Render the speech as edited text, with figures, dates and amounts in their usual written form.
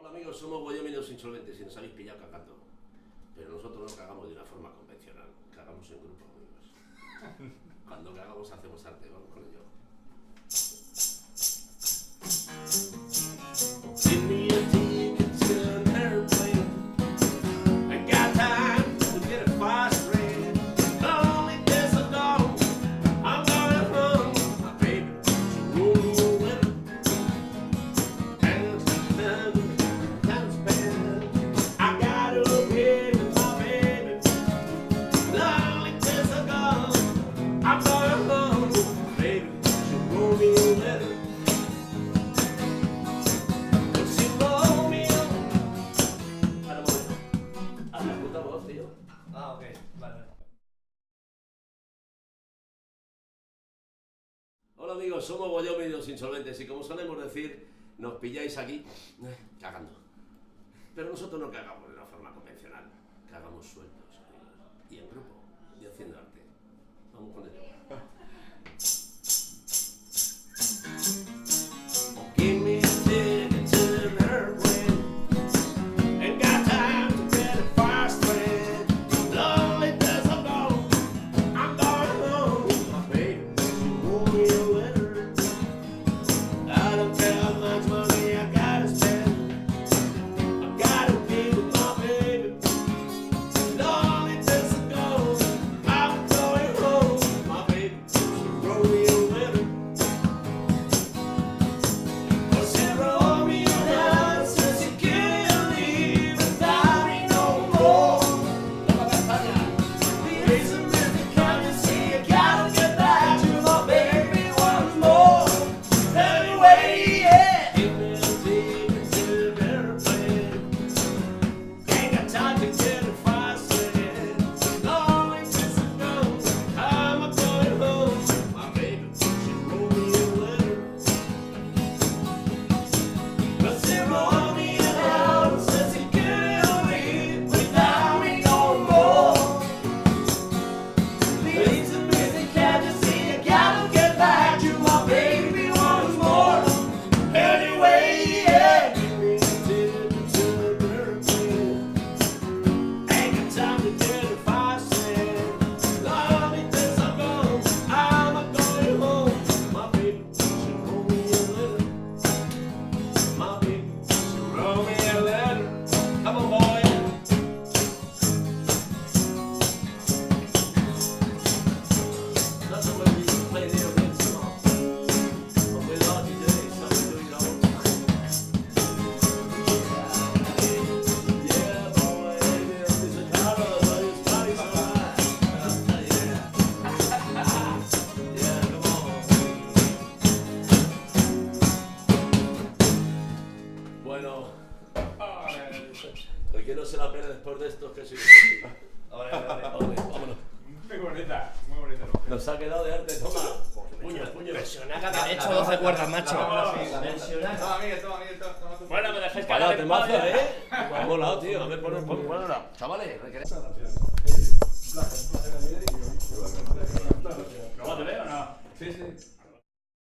Hola amigos, somos Bollóminos Insolventes y nos habéis pillado cagando. Pero nosotros no cagamos de una forma convencional, cagamos en grupo, amigos. Cuando cagamos hacemos arte, vamos con ello. Give me a ticket to an airplane. I got time to get a fast train. Only days are gone, I'm going home. My baby, she roll me a winner. And spend. I got to pay my baby. Only days are gone, I'm going home. My baby, she roll me a winner. Ah, ok, vale. Hola amigos, somos Bollóminos Insolventes y como solemos decir, nos pilláis aquí cagando. Pero nosotros no cagamos de una forma convencional, cagamos sueltos, amigos, y en grupo, y haciendo arte. Vamos con ello. Give me a ticket to an airplane. Ain't got time to get a fast train. Lonely days are gone, I'm going home. My baby, she wrote me a letter. I don't care how much money I gotta spend. I gotta be with my baby. Lonely days are gone, I'm going home. My baby, she wrote me a letter. She wrote me a letter, said she can't leave without me no more. Reason is the currency, I gotta get back to my baby once more. Anyway, yeah. Give me a ticket to an airplane. Ain't got time to get a fast train. Lonely days are gone, I'm going home. My baby, she wrote me a letter. But she wrote me a letter, said she couldn't leave without me no more. Reason is the can't you see, I gotta get back to my baby once more. Anyway, yeah. Give me a ticket to an airplane. Ain't got time to get a fast train. Lonely days are gone, I'm going home. My baby, she wrote me a letter. My baby, she wrote me a letter. Come on, boy. That's the way we play the original. But we love you today, so we do it all the time. Yeah, boy, this is a color, but it's funny so high. Yeah, come on. Bueno, el que no se la pena después de esto es que soy. Vámonos. Muy bonita. Nos ha quedado de arte, toma. Puños. He hecho 12 cuerdas, macho. Toma, Miguel, toma tu. Bueno, me dejáis Vaya cagar en temazo, palla. Me ha molado, tío. A ver, ponlo. Chavales, requeréis. ¿Cómo te veo o no? Sí.